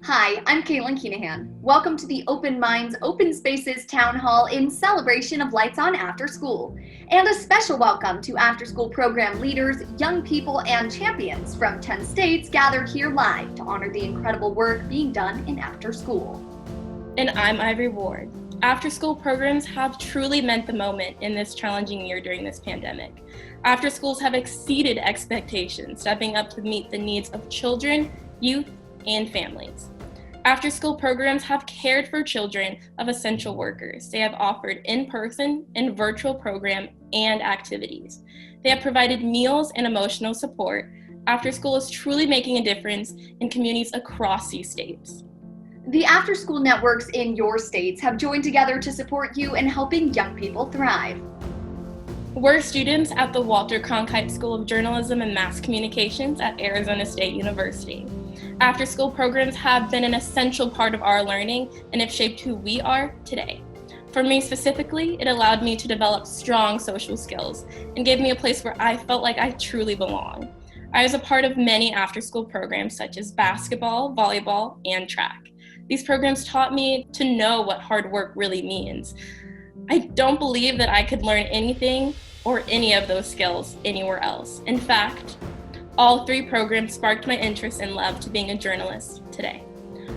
Hi, I'm Caitlin Keenahan. Welcome to the Open Minds, Open Spaces Town Hall in celebration of Lights On Afterschool. And a special welcome to after-school program leaders, young people, and champions from 10 states gathered here live to honor the incredible work being done in after school. And I'm Ivory Ward. After-school programs have truly meant the moment in this challenging year during this pandemic. After schools have exceeded expectations, stepping up to meet the needs of children, youth, and families. After-school programs have cared for children of essential workers. They have offered in-person and virtual program and activities. They have provided meals and emotional support. After-school is truly making a difference in communities across these states. The after-school networks in your states have joined together to support you in helping young people thrive. We're students at the Walter Cronkite School of Journalism and Mass Communications at Arizona State University. After-school programs have been an essential part of our learning and have shaped who we are today. For me specifically, it allowed me to develop strong social skills and gave me a place where I felt like I truly belong. I was a part of many after-school programs such as basketball, volleyball, and track. These programs taught me to know what hard work really means. I don't believe that I could learn anything or any of those skills anywhere else. In fact, all three programs sparked my interest and love to being a journalist today.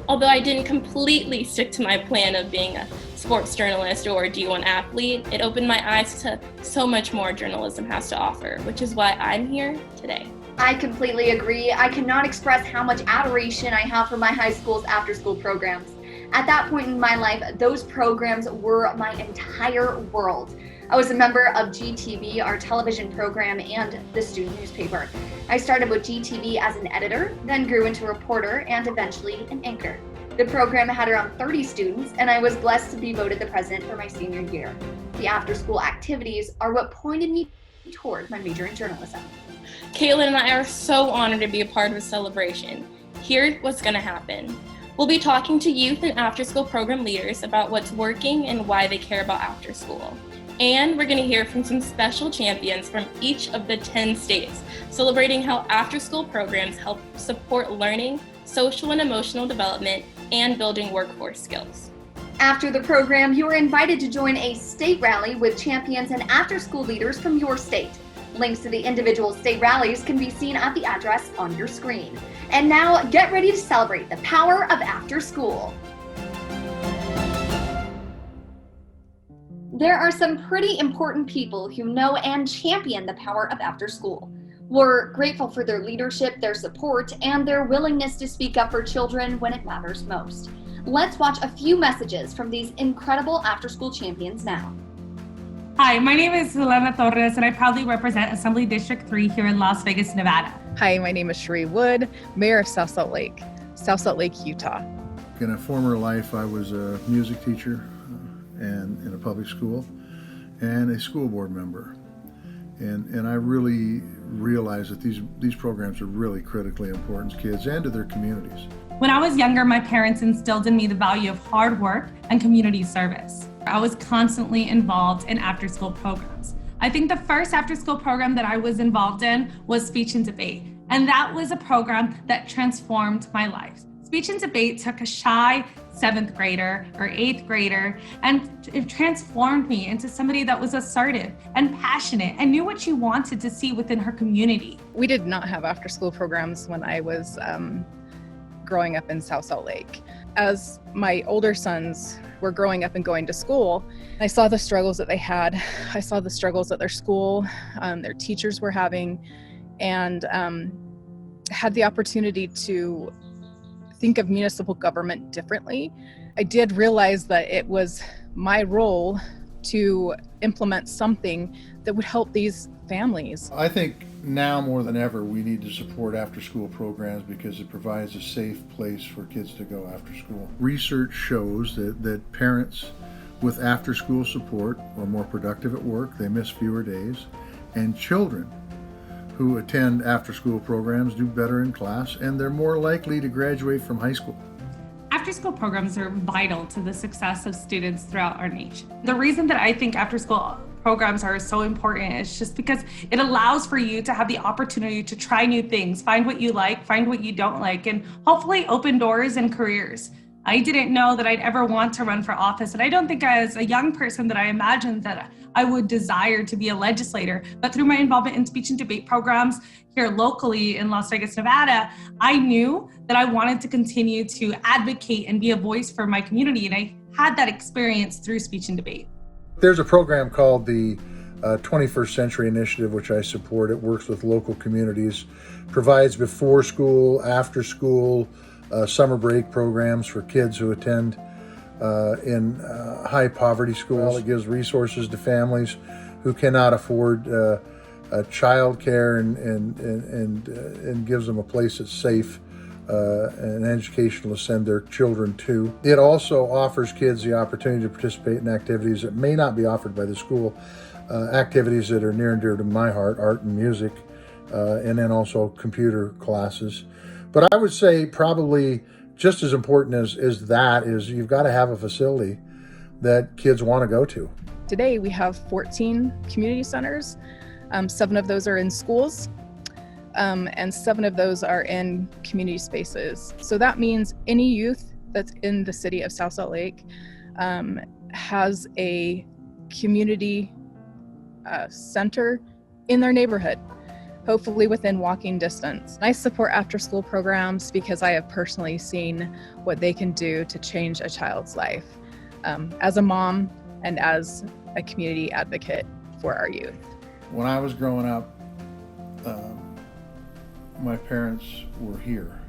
Although I didn't completely stick to my plan of being a sports journalist or a D1 athlete, it opened my eyes to so much more journalism has to offer, which is why I'm here today. I completely agree. I cannot express how much adoration I have for my high school's after-school programs. At that point in my life, those programs were my entire world. I was a member of GTV, our television program, and the student newspaper. I started with GTV as an editor, then grew into a reporter, and eventually an anchor. The program had around 30 students, and I was blessed to be voted the president for my senior year. The after-school activities are what pointed me toward my major in journalism. Caitlin and I are so honored to be a part of the celebration. Here's what's going to happen. We'll be talking to youth and after-school program leaders about what's working and why they care about after school. And we're going to hear from some special champions from each of the 10 states, celebrating how after-school programs help support learning, social and emotional development, and building workforce skills. After the program, you are invited to join a state rally with champions and after-school leaders from your state. Links to the individual state rallies can be seen at the address on your screen. And now, get ready to celebrate the power of after school. There are some pretty important people who know and champion the power of after school. We're grateful for their leadership, their support, and their willingness to speak up for children when it matters most. Let's watch a few messages from these incredible after-school champions now. Hi, my name is Selena Torres, and I proudly represent Assembly District 3 here in Las Vegas, Nevada. Hi, my name is Cherie Wood, Mayor of South Salt Lake, Utah. In a former life, I was a music teacher and in a public school and a school board member. And I really realized that these programs are really critically important to kids and to their communities. When I was younger, my parents instilled in me the value of hard work and community service. I was constantly involved in after-school programs. I think the first after-school program that I was involved in was Speech and Debate, and that was a program that transformed my life. Speech and Debate took a shy 7th grader or 8th grader, and it transformed me into somebody that was assertive and passionate and knew what she wanted to see within her community. We did not have after-school programs when I was growing up in South Salt Lake. As my older sons were growing up and going to school, I saw the struggles that they had. I saw the struggles that their school, their teachers were having, and had the opportunity to think of municipal government differently. I did realize that it was my role to implement something that would help these families. I think now more than ever we need to support after-school programs because it provides a safe place for kids to go after school. Research shows that parents with after-school support are more productive at work, they miss fewer days, and children who attend after-school programs do better in class, and they're more likely to graduate from high school. After-school programs are vital to the success of students throughout our nation. The reason that I think after-school programs are so important. It's just because it allows for you to have the opportunity to try new things, find what you like, find what you don't like, and hopefully open doors and careers. I didn't know that I'd ever want to run for office, and I don't think as a young person that I imagined that I would desire to be a legislator. But through my involvement in speech and debate programs here locally in Las Vegas, Nevada, I knew that I wanted to continue to advocate and be a voice for my community, and I had that experience through speech and debate. There's a program called the 21st Century Initiative, which I support. It works with local communities, provides before school, after school, summer break programs for kids who attend in high poverty schools. It gives resources to families who cannot afford child care and gives them a place that's safe and educational to send their children to. It also offers kids the opportunity to participate in activities that may not be offered by the school, activities that are near and dear to my heart, art and music, and then also computer classes. But I would say probably just as important as that is you've got to have a facility that kids want to go to. Today we have 14 community centers. 7 of those are in schools, and 7 of those are in community spaces. So that means any youth that's in the city of South Salt Lake has a community center in their neighborhood, hopefully within walking distance. I support after-school programs because I have personally seen what they can do to change a child's life as a mom and as a community advocate for our youth. When I was growing up, my parents were here.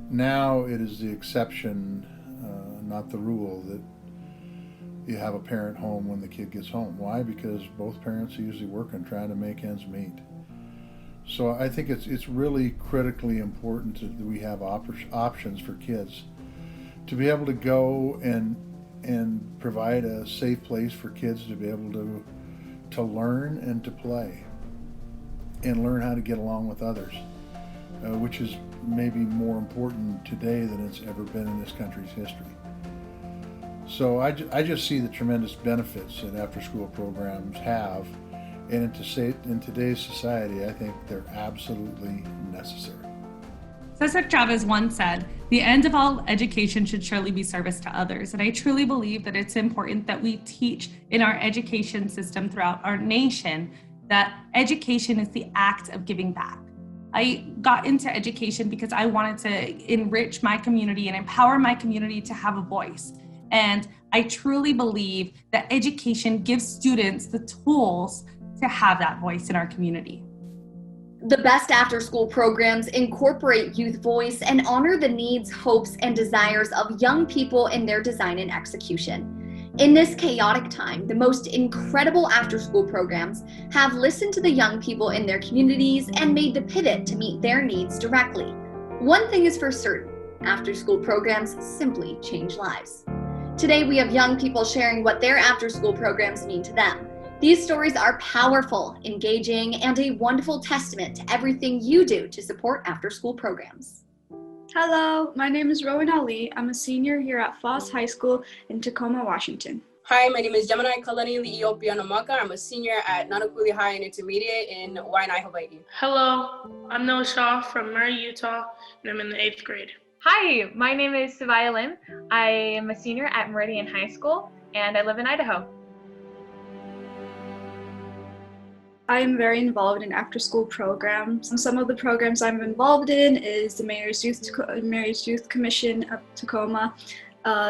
Now it is the exception, not the rule, that you have a parent home when the kid gets home. Why? Because both parents are usually working, trying to make ends meet. So I think it's really critically important that we have options for kids to be able to go and provide a safe place for kids to be able to learn and to play and learn how to get along with others, which is maybe more important today than it's ever been in this country's history. So I just see the tremendous benefits that after-school programs have, and in today's society, I think they're absolutely necessary. Cesar Chavez once said, "The end of all education should surely be service to others." And I truly believe that it's important that we teach in our education system throughout our nation that education is the act of giving back. I got into education because I wanted to enrich my community and empower my community to have a voice. And I truly believe that education gives students the tools to have that voice in our community. The best after-school programs incorporate youth voice and honor the needs, hopes, and desires of young people in their design and execution. In this chaotic time, the most incredible after-school programs have listened to the young people in their communities and made the pivot to meet their needs directly. One thing is for certain, after-school programs simply change lives. Today, we have young people sharing what their after-school programs mean to them. These stories are powerful, engaging, and a wonderful testament to everything you do to support after-school programs. Hello, my name is Rowan Ali. I'm a senior here at Foss High School in Tacoma, Washington. Hi, my name is Gemini Kalani Liiopianamaka. I'm a senior at Nanakuli High and Intermediate in Waianae, Hawaii. Hello, I'm Noah Shaw from Murray, Utah, and I'm in the 8th grade. Hi, my name is Savaya Lim. I am a senior at Meridian High School, and I live in Idaho. I am very involved in after-school programs. Some of the programs I'm involved in is the Mayor's Youth Commission of Tacoma,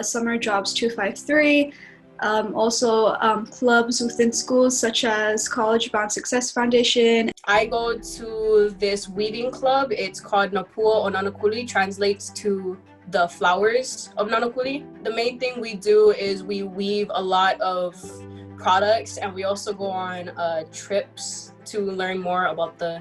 Summer Jobs 253, also clubs within schools such as College Bound Success Foundation. I go to this weaving club. It's called Napua o Nanakuli, translates to the flowers of Nanakuli. The main thing we do is we weave a lot of products, and we also go on trips to learn more about the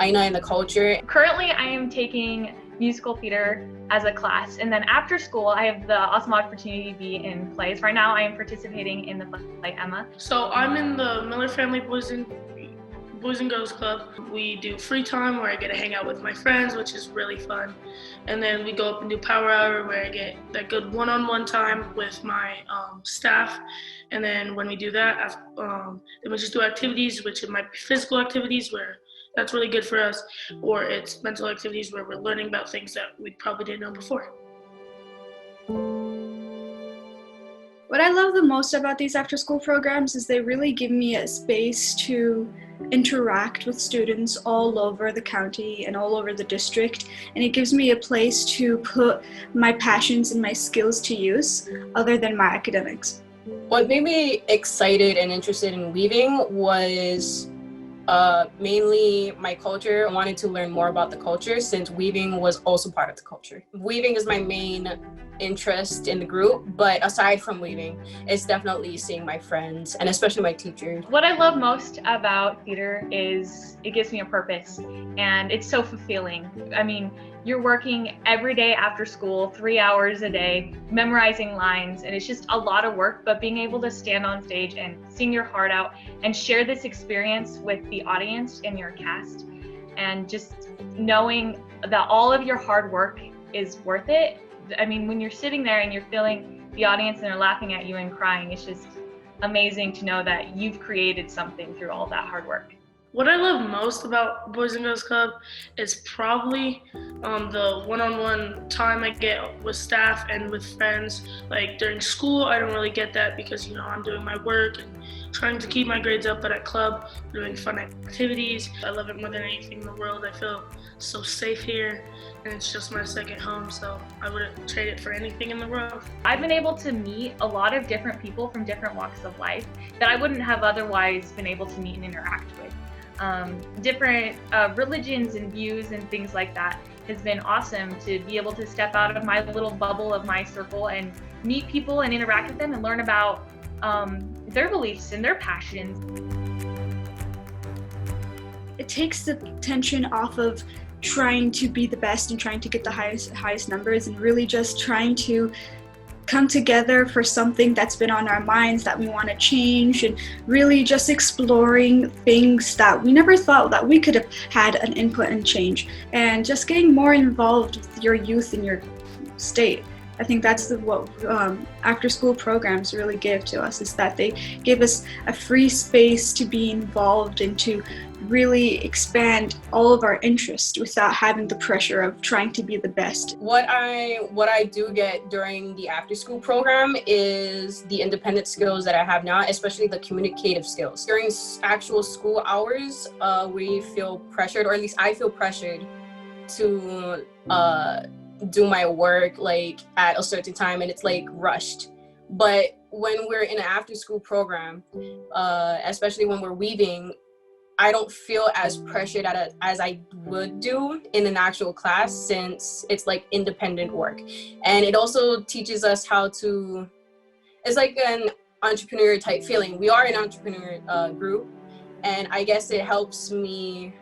Aina and the culture. Currently, I am taking musical theater as a class, and then after school, I have the awesome opportunity to be in plays. Right now, I am participating in the play Emma. So I'm in the Miller Family Boys and Boys and Girls Club. We do free time where I get to hang out with my friends, which is really fun. And then we go up and do power hour where I get that good one-on-one time with my staff. And then when we do that, then we just do activities, which it might be physical activities where that's really good for us, or it's mental activities where we're learning about things that we probably didn't know before. What I love the most about these after-school programs is they really give me a space to interact with students all over the county and all over the district, and it gives me a place to put my passions and my skills to use other than my academics. What made me excited and interested in weaving was mainly my culture. I wanted to learn more about the culture since weaving was also part of the culture. Weaving is my main interest in the group, but aside from weaving, it's definitely seeing my friends and especially my teachers. What I love most about theater is it gives me a purpose, and it's so fulfilling. I mean, you're working every day after school, 3 hours a day, memorizing lines, and it's just a lot of work, but being able to stand on stage and sing your heart out and share this experience with the audience and your cast, and just knowing that all of your hard work is worth it. I mean, when you're sitting there and you're feeling the audience and they're laughing at you and crying, it's just amazing to know that you've created something through all that hard work. What I love most about Boys and Girls Club is probably the one-on-one time I get with staff and with friends. Like during school, I don't really get that because, I'm doing my work and trying to keep my grades up, but at club, we're doing fun activities. I love it more than anything in the world. I feel so safe here, and it's just my second home, so I wouldn't trade it for anything in the world. I've been able to meet a lot of different people from different walks of life that I wouldn't have otherwise been able to meet and interact with. Different religions and views and things like that has been awesome to be able to step out of my little bubble of my circle and meet people and interact with them and learn about their beliefs and their passions. It takes the tension off of trying to be the best and trying to get the highest numbers, and really just trying to come together for something that's been on our minds that we want to change, and really just exploring things that we never thought that we could have had an input and change, and just getting more involved with your youth in your state. I think that's what after school programs really give to us, is that they give us a free space to be involved and to really expand all of our interests without having the pressure of trying to be the best. What I do get during the after school program is the independent skills that I have now, especially the communicative skills. During actual school hours, we feel pressured, or at least I feel pressured to do my work like at a certain time, and it's like rushed. But when we're in an after school program, especially when we're weaving, I don't feel as pressured as I would do in an actual class, since it's like independent work. And it also teaches us how to, it's like an entrepreneur type feeling. We are an entrepreneur group, and I guess it helps me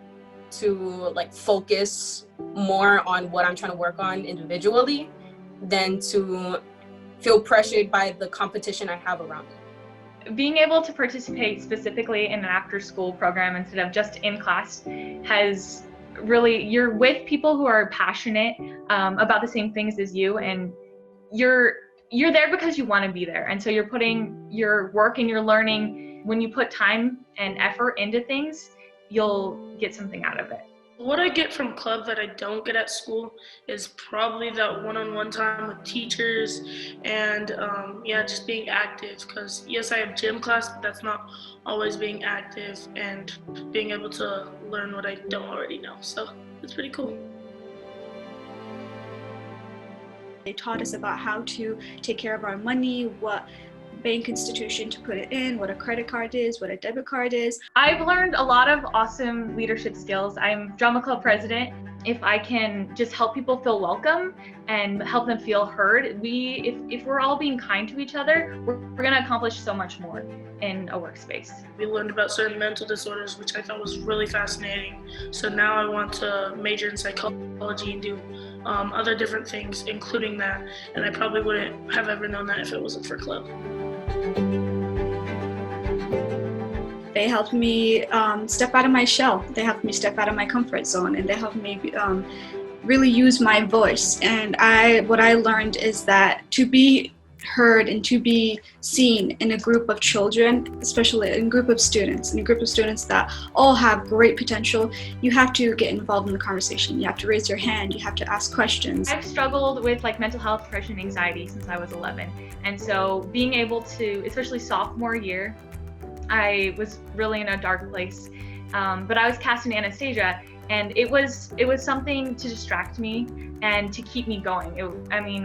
to like focus more on what I'm trying to work on individually than to feel pressured by the competition I have around it. Being able to participate specifically in an after-school program instead of just in class has really, you're with people who are passionate about the same things as you, and you're there because you want to be there, and so you're putting your work and your learning. When you put time and effort into things, you'll get something out of it. What I get from club that I don't get at school is probably that one-on-one time with teachers, and just being active, because yes, I have gym class, but that's not always being active and being able to learn what I don't already know. So it's pretty cool. They taught us about how to take care of our money, what bank institution to put it in, what a credit card is, what a debit card is. I've learned a lot of awesome leadership skills. I'm drama club president. If I can just help people feel welcome and help them feel heard, if we're all being kind to each other, we're gonna accomplish so much more in a workspace. We learned about certain mental disorders, which I thought was really fascinating. So now I want to major in psychology and do other different things, including that. And I probably wouldn't have ever known that if it wasn't for club. They helped me step out of my shell. They helped me step out of my comfort zone, and they helped me really use my voice. And what I learned is that to be heard and to be seen in a group of children, especially in a group of students that all have great potential, you have to get involved in the conversation. You have to raise your hand, you have to ask questions. I've struggled with mental health, depression, and anxiety since I was 11. And so being able to, especially sophomore year, I was really in a dark place. But I was cast in Anastasia, and it was something to distract me and to keep me going.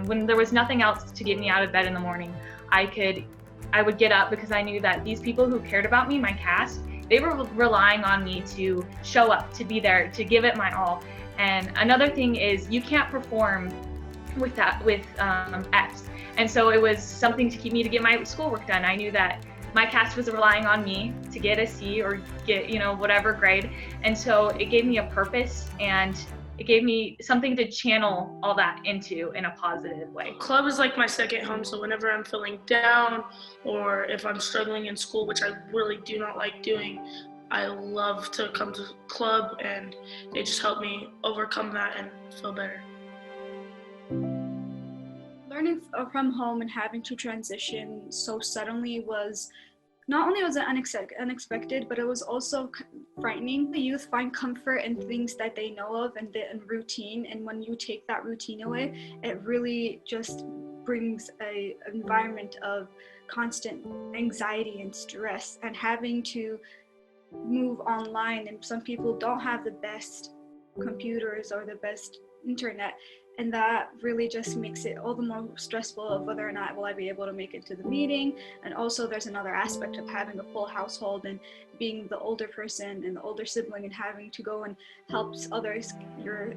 When there was nothing else to get me out of bed in the morning, I would get up because I knew that these people who cared about me, my cast, they were relying on me to show up, to be there, to give it my all. And another thing is you can't perform with F's. And so it was something to keep me to get my schoolwork done. I knew that my cast was relying on me to get a C or get, whatever grade. And so it gave me a purpose, and it gave me something to channel all that into in a positive way. Club is like my second home, so whenever I'm feeling down or if I'm struggling in school, which I really do not like doing, I love to come to club, and they just help me overcome that and feel better. Learning from home and having to transition so suddenly was not only was it unexpected, but it was also frightening. The youth find comfort in things that they know of and routine, and when you take that routine away, it really just brings an environment of constant anxiety and stress, and having to move online, and some people don't have the best computers or the best internet, and that really just makes it all the more stressful of whether or not will I be able to make it to the meeting. And also there's another aspect of having a full household and being the older person and the older sibling and having to go and help others, your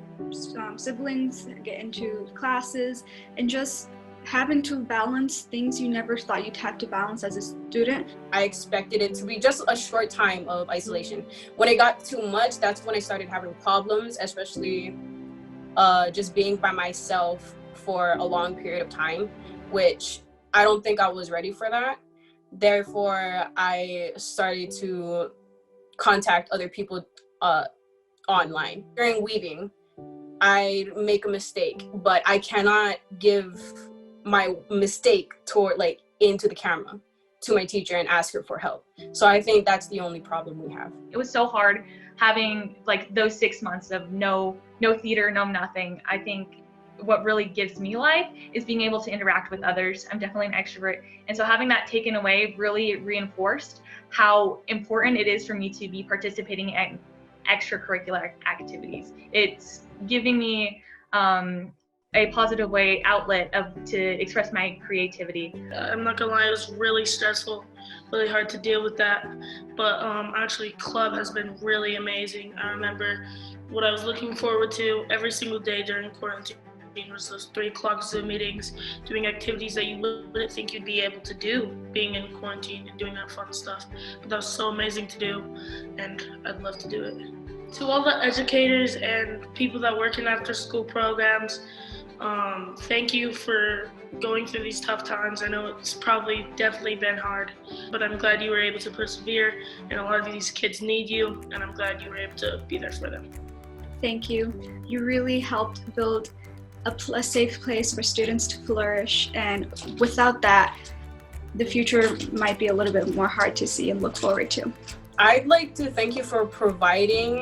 siblings get into classes, and just having to balance things you never thought you'd have to balance as a student. I expected it to be just a short time of isolation. When it got too much, that's when I started having problems, especially just being by myself for a long period of time, which I don't think I was ready for that. Therefore, I started to contact other people online. During weaving, I make a mistake, but I cannot give my mistake into the camera to my teacher and ask her for help. So I think that's the only problem we have. It was so hard having those 6 months of no theater, no nothing. I think what really gives me life is being able to interact with others. I'm definitely an extrovert. And so having that taken away really reinforced how important it is for me to be participating in extracurricular activities. It's giving me a positive outlet to express my creativity. I'm not gonna lie, it was really stressful, really hard to deal with that. But actually club has been really amazing. I remember what I was looking forward to every single day during quarantine was those 3 o'clock Zoom meetings, doing activities that you wouldn't think you'd be able to do being in quarantine and doing that fun stuff. But that was so amazing to do, and I'd love to do it. To all the educators and people that work in after school programs, thank you for going through these tough times. I know it's probably definitely been hard, but I'm glad you were able to persevere, and a lot of these kids need you, and I'm glad you were able to be there for them. Thank you. You really helped build a safe place for students to flourish, and without that, the future might be a little bit more hard to see and look forward to. I'd like to thank you for providing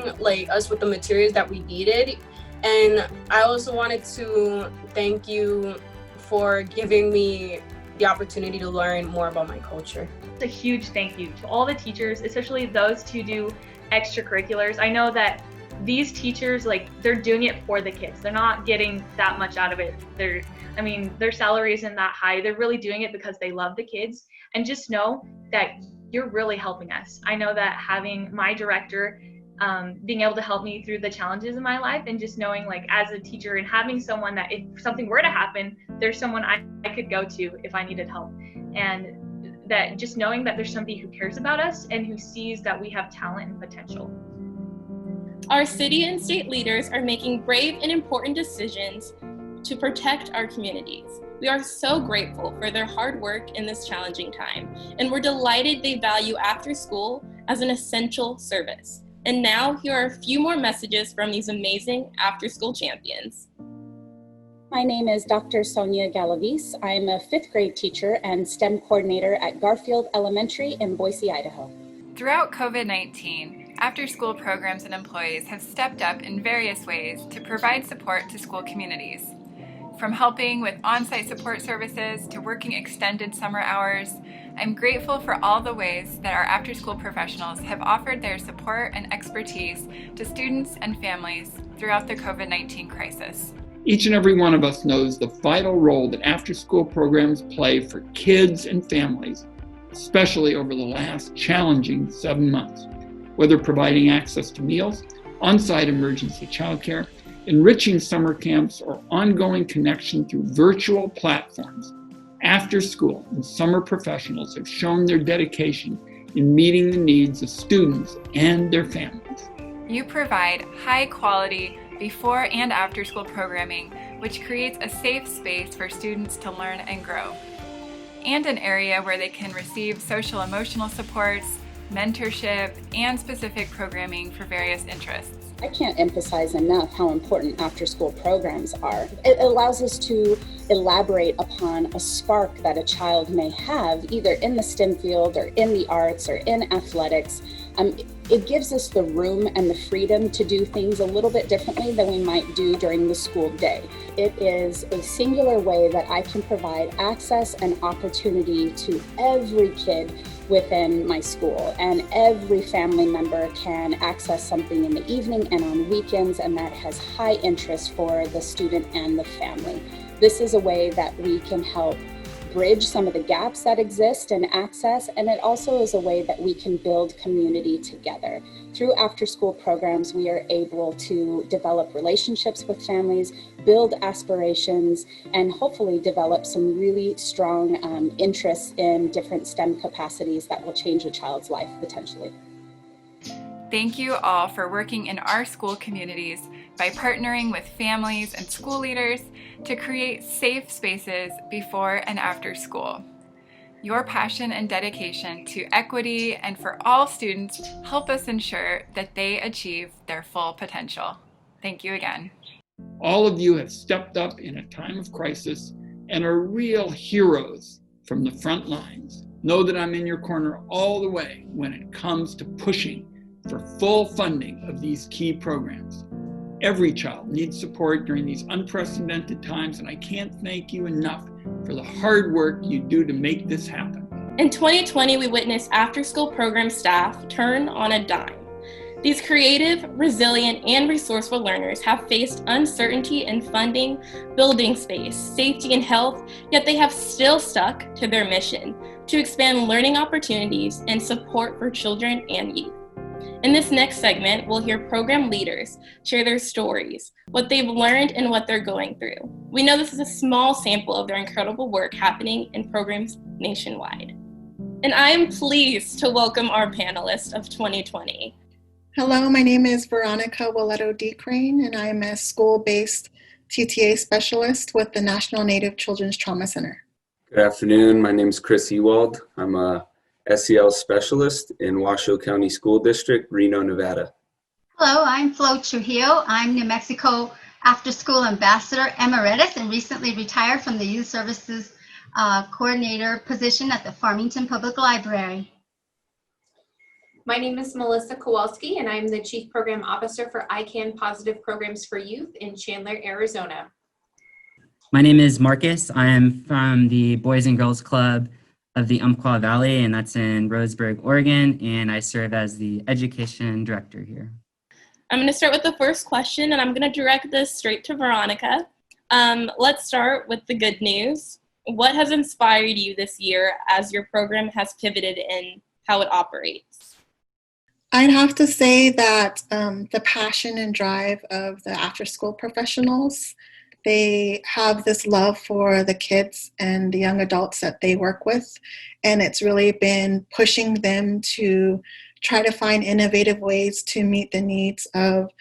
us with the materials that we needed. And I also wanted to thank you for giving me the opportunity to learn more about my culture. A huge thank you to all the teachers, especially those who do extracurriculars. I know that these teachers, they're doing it for the kids. They're not getting that much out of it. Their salary isn't that high. They're really doing it because they love the kids. And just know that you're really helping us. I know that having my director being able to help me through the challenges in my life, and just knowing as a teacher and having someone that if something were to happen, there's someone I could go to if I needed help. And that just knowing that there's somebody who cares about us and who sees that we have talent and potential. Our city and state leaders are making brave and important decisions to protect our communities. We are so grateful for their hard work in this challenging time, and we're delighted they value after school as an essential service. And now here are a few more messages from these amazing after-school champions. My name is Dr. Sonia Galavis. I'm a 5th grade teacher and STEM coordinator at Garfield Elementary in Boise, Idaho. Throughout COVID-19, after-school programs and employees have stepped up in various ways to provide support to school communities. From helping with on-site support services to working extended summer hours, I'm grateful for all the ways that our after-school professionals have offered their support and expertise to students and families throughout the COVID-19 crisis. Each and every one of us knows the vital role that after-school programs play for kids and families, especially over the last challenging 7 months. Whether providing access to meals, on-site emergency childcare, enriching summer camps, or ongoing connection through virtual platforms, after-school and summer professionals have shown their dedication in meeting the needs of students and their families. You provide high-quality before and after school programming, which creates a safe space for students to learn and grow, and an area where they can receive social emotional supports, mentorship, and specific programming for various interests. I can't emphasize enough how important after-school programs are. It allows us to elaborate upon a spark that a child may have, either in the STEM field or in the arts or in athletics. It gives us the room and the freedom to do things a little bit differently than we might do during the school day. It is a singular way that I can provide access and opportunity to every kid within my school, and every family member can access something in the evening and on weekends, and that has high interest for the student and the family. This is a way that we can help bridge some of the gaps that exist in access, and it also is a way that we can build community together. Through after-school programs, we are able to develop relationships with families, build aspirations, and hopefully develop some really strong interests in different STEM capacities that will change a child's life potentially. Thank you all for working in our school communities by partnering with families and school leaders to create safe spaces before and after school. Your passion and dedication to equity and for all students help us ensure that they achieve their full potential. Thank you again. All of you have stepped up in a time of crisis and are real heroes from the front lines. Know that I'm in your corner all the way when it comes to pushing for full funding of these key programs. Every child needs support during these unprecedented times, and I can't thank you enough for the hard work you do to make this happen. In 2020, we witnessed after-school program staff turn on a dime. These creative, resilient, and resourceful learners have faced uncertainty in funding, building space, safety, and health, yet they have still stuck to their mission to expand learning opportunities and support for children and youth. In this next segment, we'll hear program leaders share their stories, what they've learned, and what they're going through. We know this is a small sample of their incredible work happening in programs nationwide. And I am pleased to welcome our panelist of 2020. Hello, my name is Veronica Willeto D. Crane, and I'm a school-based TTA specialist with the National Native Children's Trauma Center. Good afternoon, my name is Chris Ewald. I'm a SEL specialist in Washoe County School District, Reno, Nevada. Hello, I'm Flo Trujillo. I'm New Mexico After School Ambassador Emeritus and recently retired from the Youth Services Coordinator position at the Farmington Public Library. My name is Melissa Kowalski, and I'm the Chief Program Officer for ICANN Positive Programs for Youth in Chandler, Arizona. My name is Marcus. I am from the Boys and Girls Club of the Umpqua Valley, and that's in Roseburg, Oregon, and I serve as the Education Director here. I'm going to start with the first question, and I'm going to direct this straight to Veronica. Let's start with the good news. What has inspired you this year as your program has pivoted in how it operates? I'd have to say that the passion and drive of the after-school professionals, they have this love for the kids and the young adults that they work with, and it's really been pushing them to try to find innovative ways to meet the needs of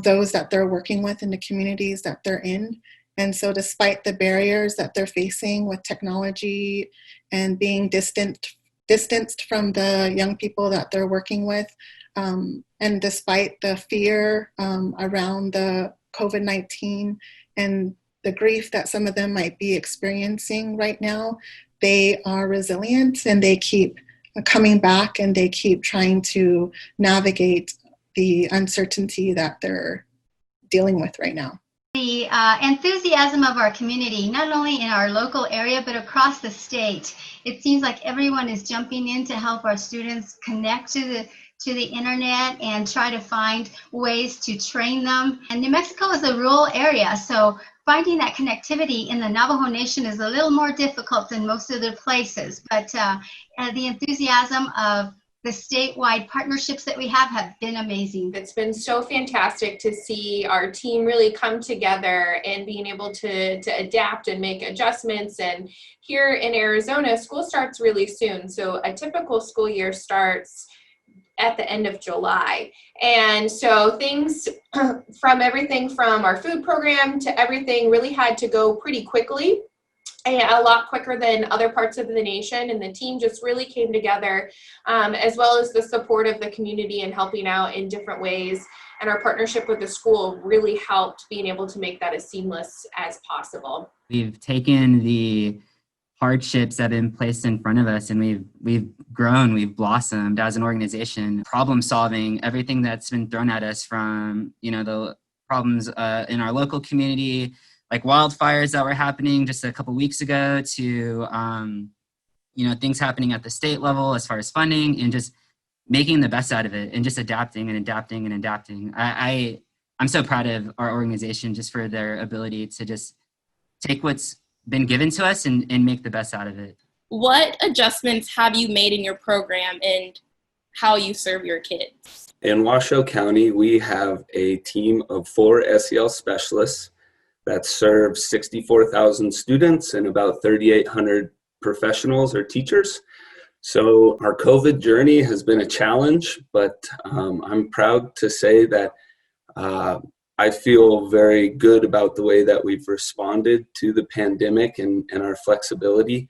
those that they're working with in the communities that they're in. And so despite the barriers that they're facing with technology and being distant distanced from the young people that they're working with. And despite the fear around the COVID-19 and the grief that some of them might be experiencing right now, they are resilient and they keep coming back and they keep trying to navigate the uncertainty that they're dealing with right now. The enthusiasm of our community, not only in our local area, but across the state. It seems like everyone is jumping in to help our students connect to the internet and try to find ways to train them. And New Mexico is a rural area, so finding that connectivity in the Navajo Nation is a little more difficult than most other places. But the enthusiasm of the statewide partnerships that we have been amazing. It's been so fantastic to see our team really come together and being able to adapt and make adjustments. And here in Arizona, school starts really soon. So a typical school year starts at the end of July. And so things from everything from our food program to everything really had to go pretty quickly. And a lot quicker than other parts of the nation, and the team just really came together, as well as the support of the community and helping out in different ways. And our partnership with the school really helped being able to make that as seamless as possible. We've taken the hardships that have been placed in front of us, and we've grown, we've blossomed as an organization, problem solving everything that's been thrown at us, from the problems in our local community, like wildfires that were happening just a couple weeks ago, to things happening at the state level as far as funding, and just making the best out of it and just adapting and adapting and adapting. I'm so proud of our organization just for their ability to just take what's been given to us and make the best out of it. What adjustments have you made in your program and how you serve your kids? In Washoe County, we have a team of 4 SEL specialists that serve 64,000 students and about 3,800 professionals or teachers. So our COVID journey has been a challenge, but I'm proud to say that I feel very good about the way that we've responded to the pandemic and our flexibility.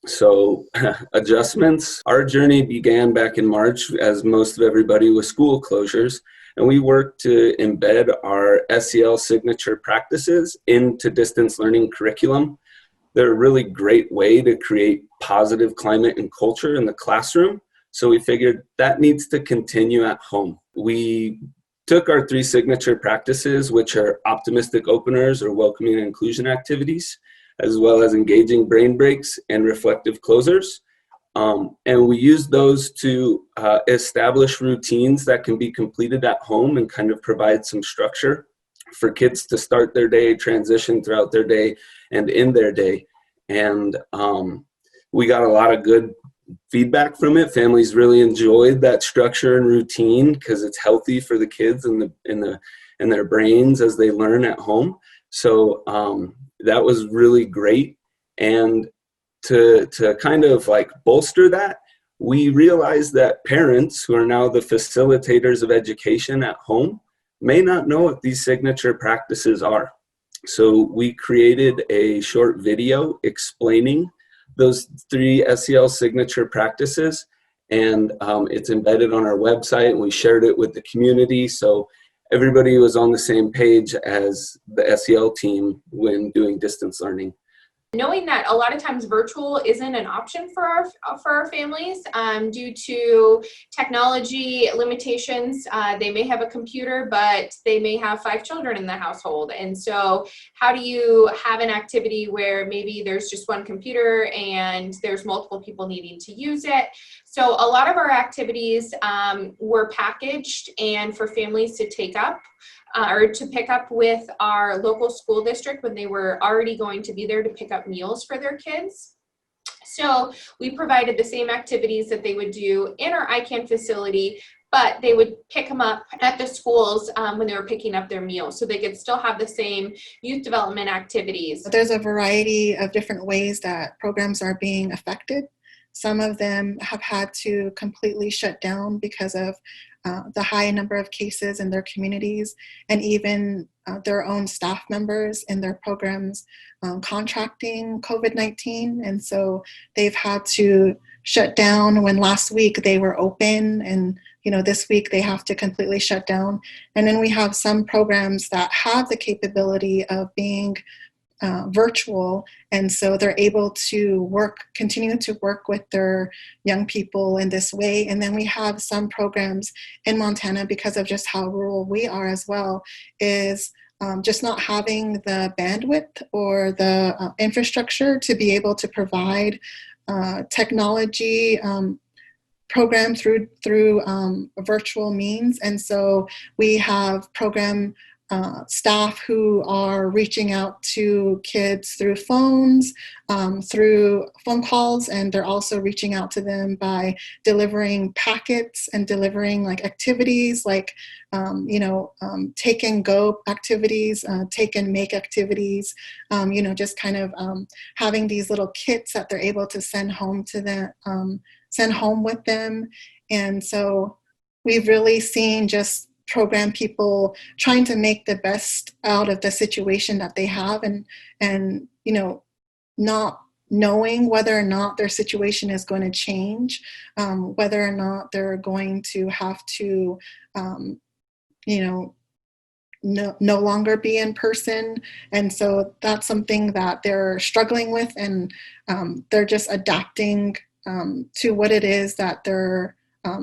So adjustments, our journey began back in March, as most of everybody, with school closures. And we worked to embed our SEL signature practices into distance learning curriculum. They're a really great way to create positive climate and culture in the classroom. So we figured that needs to continue at home. We took our 3 signature practices, which are optimistic openers or welcoming and inclusion activities, as well as engaging brain breaks and reflective closers. And we use those to establish routines that can be completed at home and kind of provide some structure for kids to start their day, transition throughout their day, and in their day. And we got a lot of good feedback from it. Families really enjoyed that structure and routine because it's healthy for the kids and their brains as they learn at home. So that was really great. And to kind of like bolster that, we realized that parents, who are now the facilitators of education at home, may not know what these signature practices are. So we created a short video explaining those 3 SEL signature practices, and it's embedded on our website, and we shared it with the community. So everybody was on the same page as the SEL team when doing distance learning. Knowing that a lot of times virtual isn't an option for our families due to technology limitations. They may have a computer, but they may have 5 children in the household. And so how do you have an activity where maybe there's just one computer and there's multiple people needing to use it? So a lot of our activities were packaged and for families to take up or to pick up with our local school district when they were already going to be there to pick up meals for their kids. So we provided the same activities that they would do in our ICANN facility, but they would pick them up at the schools when they were picking up their meals, so they could still have the same youth development activities. There's a variety of different ways that programs are being affected. Some of them have had to completely shut down because of the high number of cases in their communities, and even their own staff members in their programs contracting COVID-19. And so they've had to shut down when last week they were open, and this week they have to completely shut down. And then we have some programs that have the capability of being virtual, and so they're able to continue to work with their young people in this way. And then we have some programs in Montana, because of just how rural we are as well, is just not having the bandwidth or the infrastructure to be able to provide technology program through virtual means. And so we have program staff who are reaching out to kids through phones, through phone calls, and they're also reaching out to them by delivering packets and delivering like activities like take and go activities, take and make activities, just kind of having these little kits that they're able to send home to them, send home with them. And so we've really seen just program people trying to make the best out of the situation that they have, and not knowing whether or not their situation is going to change, whether or not they're going to have to no longer be in person. And so that's something that they're struggling with, and they're just adapting to what it is that they're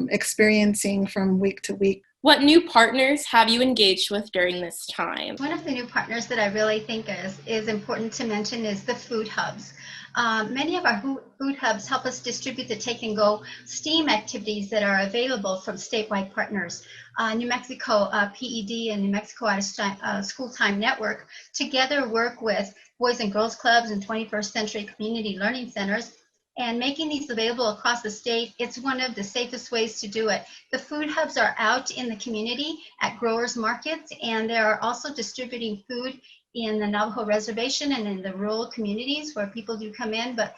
experiencing from week to week. What new partners have you engaged with during this time? One of the new partners that I really think is important to mention is the food hubs. Many of our food hubs help us distribute the take and go STEAM activities that are available from statewide partners. New Mexico PED and New Mexico Out of School Time Network together work with Boys and Girls Clubs and 21st Century Community Learning Centers, and making these available across the state. It's one of the safest ways to do it. The food hubs are out in the community at growers markets, and they are also distributing food in the Navajo Reservation and in the rural communities where people do come in. But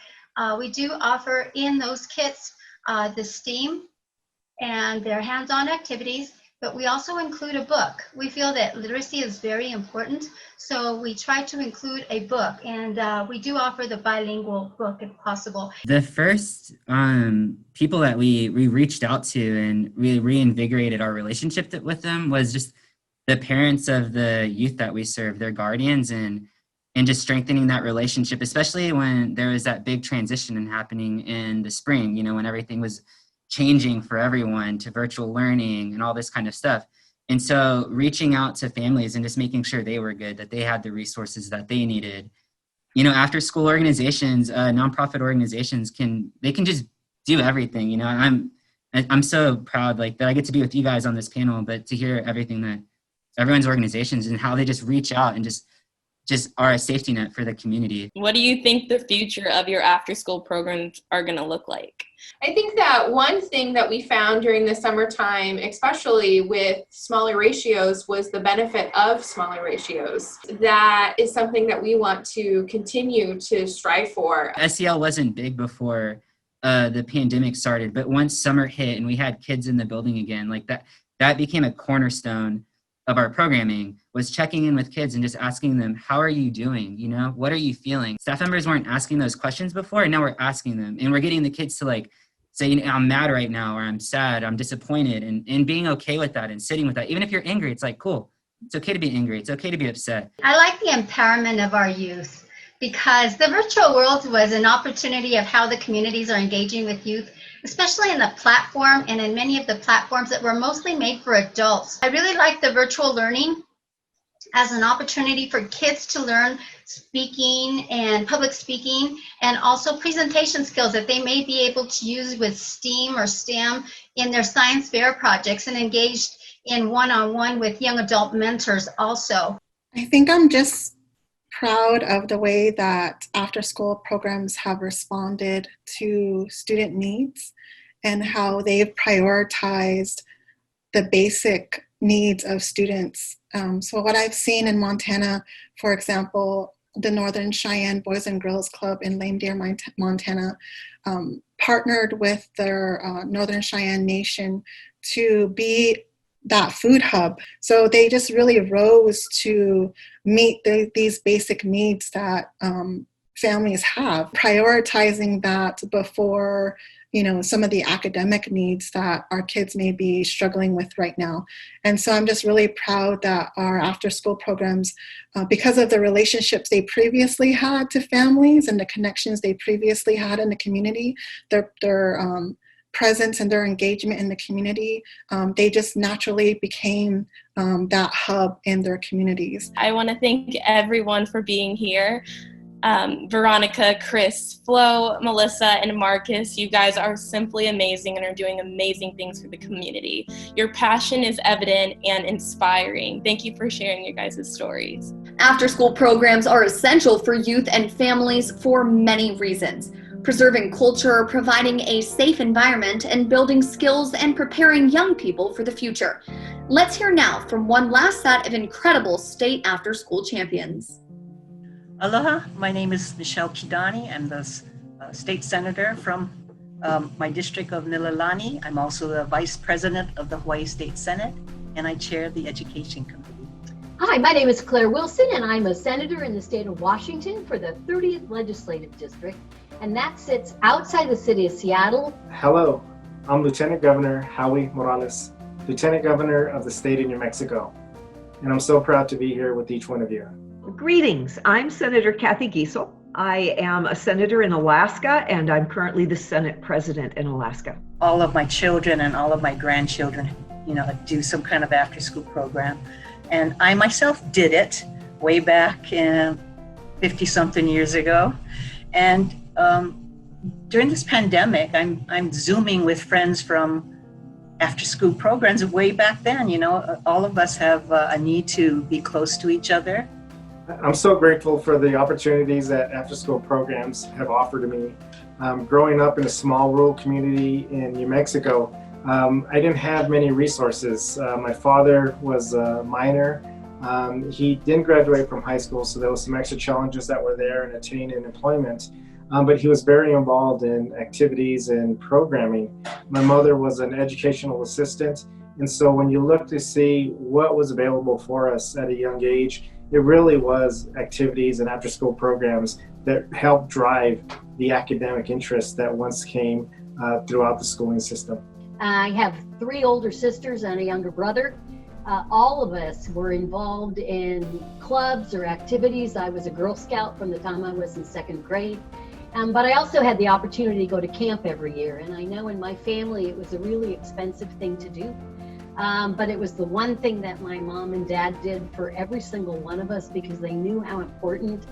we do offer in those kits the STEAM and their hands-on activities, but we also include a book. We feel that literacy is very important, so we try to include a book, and we do offer the bilingual book if possible. The first people that we reached out to and really reinvigorated our relationship with them was just the parents of the youth that we serve, their guardians, and just strengthening that relationship, especially when there was that big transition happening in the spring, when everything was changing for everyone to virtual learning and all this kind of stuff. And so reaching out to families and just making sure they were good, that they had the resources that they needed. After school organizations, nonprofit organizations can just do everything. I'm so proud that I get to be with you guys on this panel, but to hear everything that everyone's organizations and how they just reach out and just are a safety net for the community. What do you think the future of your after-school programs are going to look like? I think that one thing that we found during the summertime, especially with smaller ratios, was the benefit of smaller ratios. That is something that we want to continue to strive for. SEL wasn't big before the pandemic started, but once summer hit and we had kids in the building again, that became a cornerstone of our programming, was checking in with kids and just asking them, how are you doing? What are you feeling? Staff members weren't asking those questions before, and now we're asking them, and we're getting the kids to say, I'm mad right now, or I'm sad, I'm disappointed, and being okay with that and sitting with that. Even if you're angry, it's cool. It's okay to be angry. It's okay to be upset. I like the empowerment of our youth, because the virtual world was an opportunity of how the communities are engaging with youth, especially in the platform and in many of the platforms that were mostly made for adults. I really like the virtual learning as an opportunity for kids to learn speaking and public speaking, and also presentation skills that they may be able to use with STEAM or STEM in their science fair projects, and engaged in one-on-one with young adult mentors also. I think I'm just proud of the way that after-school programs have responded to student needs and how they've prioritized the basic needs of students. So what I've seen in Montana, for example, the Northern Cheyenne Boys and Girls Club in Lame Deer, Montana, partnered with their Northern Cheyenne Nation to be that food hub. So they just really rose to meet these basic needs that families have, prioritizing that before some of the academic needs that our kids may be struggling with right now. And so I'm just really proud that our after-school programs, because of the relationships they previously had to families and the connections they previously had in the community, their presence and their engagement in the community, they just naturally became that hub in their communities. I want to thank everyone for being here. Veronica, Chris, Flo, Melissa, and Marcus, you guys are simply amazing and are doing amazing things for the community. Your passion is evident and inspiring. Thank you for sharing your guys' stories. After-school programs are essential for youth and families for many reasons. Preserving culture, providing a safe environment, and building skills and preparing young people for the future. Let's hear now from one last set of incredible state after-school champions. Aloha, my name is Michelle Kidani. I'm the state senator from my district of Nililani. I'm also the vice president of the Hawaii State Senate, and I chair the education committee. Hi, my name is Claire Wilson, and I'm a senator in the state of Washington for the 30th Legislative District, and that sits outside the city of Seattle. Hello, I'm Lieutenant Governor Howie Morales, Lieutenant Governor of the state of New Mexico, and I'm so proud to be here with each one of you. Greetings, I'm Senator Cathy Giessel. I am a senator in Alaska, and I'm currently the Senate President in Alaska. All of my children and all of my grandchildren, do some kind of after-school program. And I myself did it way back 50-something years ago. And during this pandemic, I'm Zooming with friends from after-school programs way back then. All of us have a need to be close to each other. I'm so grateful for the opportunities that after-school programs have offered to me. Growing up in a small rural community in New Mexico, I didn't have many resources. My father was a miner. He didn't graduate from high school, so there was some extra challenges that were there in attaining employment. But he was very involved in activities and programming. My mother was an educational assistant, and so when you look to see what was available for us at a young age, it really was activities and after-school programs that helped drive the academic interest that once came throughout the schooling system. I have 3 older sisters and a younger brother. All of us were involved in clubs or activities. I was a Girl Scout from the time I was in 2nd grade. But I also had the opportunity to go to camp every year. And I know in my family it was a really expensive thing to do. But it was the one thing that my mom and dad did for every single one of us, because they knew how important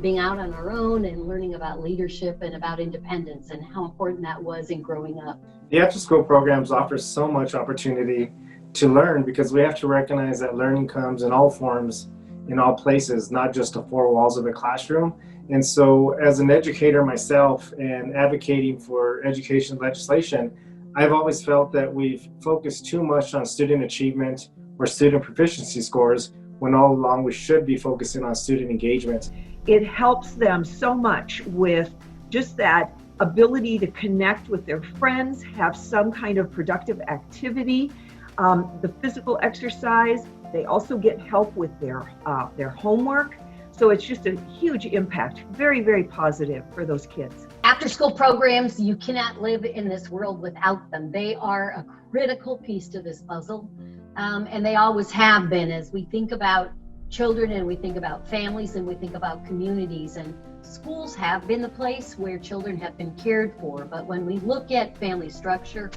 being out on our own and learning about leadership and about independence and how important that was in growing up. The after-school programs offer so much opportunity to learn, because we have to recognize that learning comes in all forms, in all places, not just the 4 walls of a classroom. And so as an educator myself and advocating for education legislation, I've always felt that we've focused too much on student achievement or student proficiency scores, when all along we should be focusing on student engagement. It helps them so much with just that ability to connect with their friends, have some kind of productive activity, the physical exercise. They also get help with their homework. So it's just a huge impact, very, very positive for those kids. After-school programs, you cannot live in this world without them. They are a critical piece to this puzzle, and they always have been. As we think about children and we think about families and we think about communities, and schools have been the place where children have been cared for. But when we look at family structure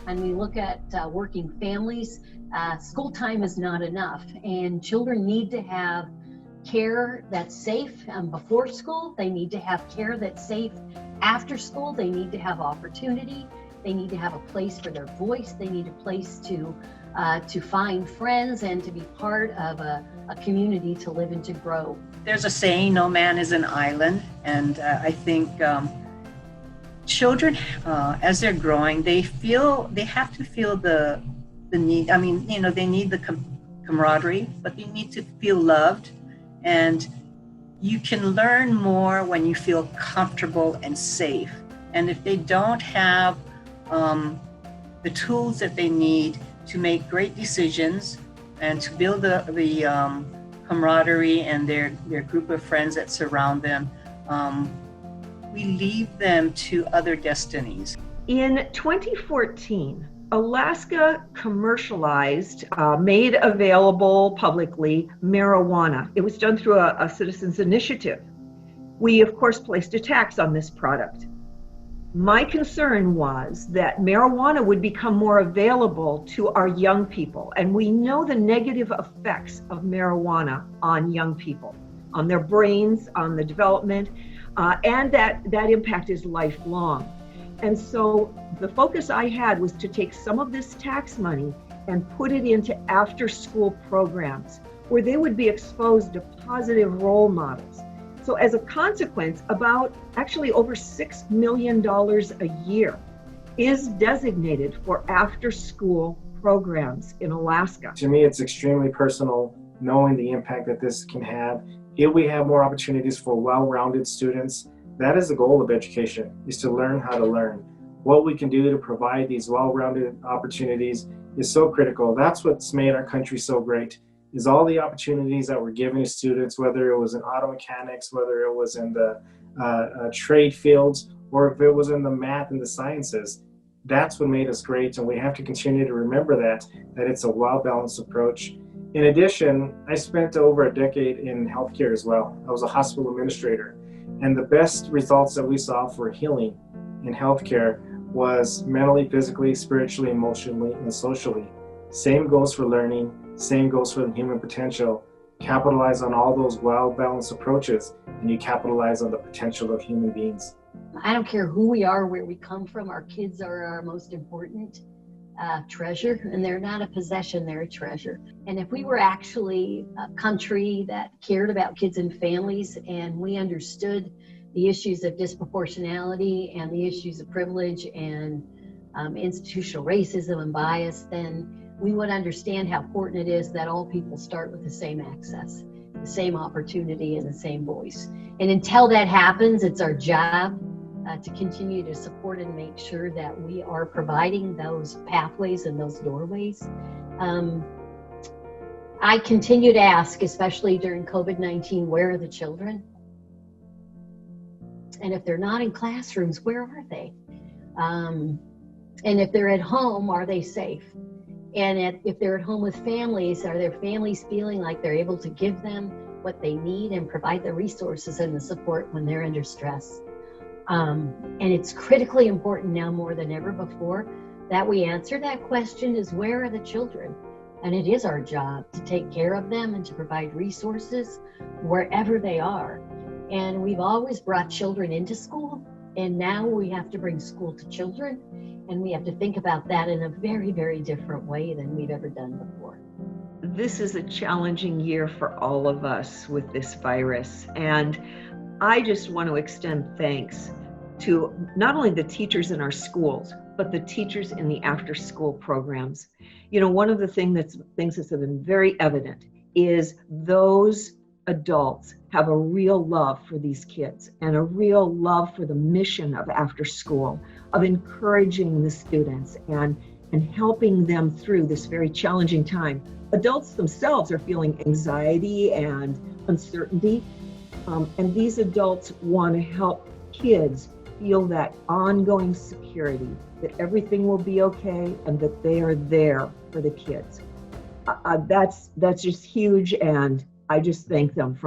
and we look at working families, school time is not enough, and children need to have care that's safe before school. They need to have care that's safe after school. They need to have opportunity. They need to have a place for their voice. They need a place to find friends and to be part of a community to live and to grow. There's a saying, no man is an island. And I think children, as they're growing, they have to feel the need. I mean, they need the camaraderie, but they need to feel loved. And you can learn more when you feel comfortable and safe. And if they don't have the tools that they need to make great decisions and to build the camaraderie and their group of friends that surround them. We leave them to other destinies. In 2014, Alaska commercialized, made available publicly marijuana. It was done through a citizens initiative. We, of course, placed a tax on this product. My concern was that marijuana would become more available to our young people, and we know the negative effects of marijuana on young people, on their brains, on the development, and that impact is lifelong. And so the focus I had was to take some of this tax money and put it into after-school programs where they would be exposed to positive role models. So as a consequence, actually over $6 million a year is designated for after-school programs in Alaska. To me, it's extremely personal knowing the impact that this can have. If we have more opportunities for well-rounded students, that is the goal of education, is to learn how to learn. What we can do to provide these well-rounded opportunities is so critical. That's what's made our country so great, is all the opportunities that were given to students, whether it was in auto mechanics, whether it was in the trade fields, or if it was in the math and the sciences. That's what made us great, and we have to continue to remember that it's a well-balanced approach. In addition, I spent over a decade in healthcare as well. I was a hospital administrator, and the best results that we saw for healing in healthcare was mentally, physically, spiritually, emotionally, and socially. Same goes for learning, same goes for the human potential. Capitalize on all those well-balanced approaches, and you capitalize on the potential of human beings. I don't care who we are, where we come from, our kids are our most important treasure, and they're not a possession, they're a treasure. And if we were actually a country that cared about kids and families, and we understood the issues of disproportionality and the issues of privilege and institutional racism and bias, then we would understand how important it is that all people start with the same access, the same opportunity, and the same voice. And until that happens, it's our job to continue to support and make sure that we are providing those pathways and those doorways. I continue to ask, especially during COVID-19, where are the children? And if they're not in classrooms, where are they? And if they're at home, are they safe? And if they're at home with families, are their families feeling like they're able to give them what they need and provide the resources and the support when they're under stress? And it's critically important now more than ever before that we answer that question, is where are the children? And it is our job to take care of them and to provide resources wherever they are. And we've always brought children into school, and now we have to bring school to children, and we have to think about that in a very, very different way than we've ever done before. This is a challenging year for all of us with this virus, and I just want to extend thanks to not only the teachers in our schools, but the teachers in the after-school programs. You know, one of the things that's been very evident is those adults have a real love for these kids and a real love for the mission of after school, of encouraging the students and helping them through this very challenging time. Adults themselves are feeling anxiety and uncertainty, and these adults want to help kids feel that ongoing security, that everything will be okay and that they are there for the kids. That's just huge, and I just thank them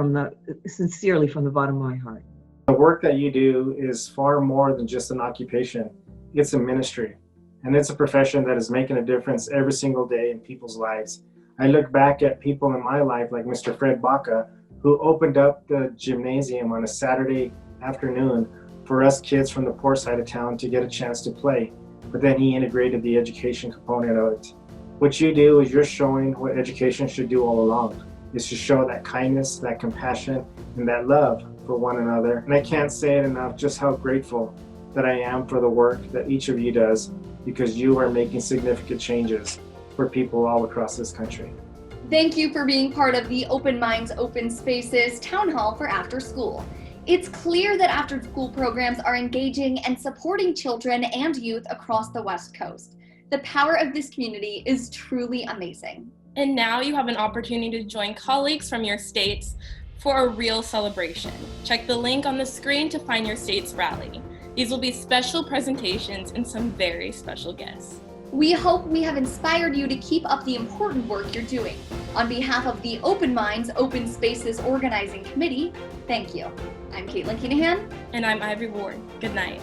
sincerely from the bottom of my heart. The work that you do is far more than just an occupation. It's a ministry, and it's a profession that is making a difference every single day in people's lives. I look back at people in my life like Mr. Fred Baca, who opened up the gymnasium on a Saturday afternoon for us kids from the poor side of town to get a chance to play. But then he integrated the education component of it. What you do is you're showing what education should do all along, is to show that kindness, that compassion, and that love for one another. And I can't say it enough just how grateful that I am for the work that each of you does, because you are making significant changes for people all across this country. Thank you for being part of the Open Minds, Open Spaces Town Hall for After School. It's clear that after-school programs are engaging and supporting children and youth across the West Coast. The power of this community is truly amazing. And now you have an opportunity to join colleagues from your states for a real celebration. Check the link on the screen to find your state's rally. These will be special presentations and some very special guests. We hope we have inspired you to keep up the important work you're doing. On behalf of the Open Minds, Open Spaces Organizing Committee, thank you. I'm Caitlin Kinahan. And I'm Ivory Ward. Good night.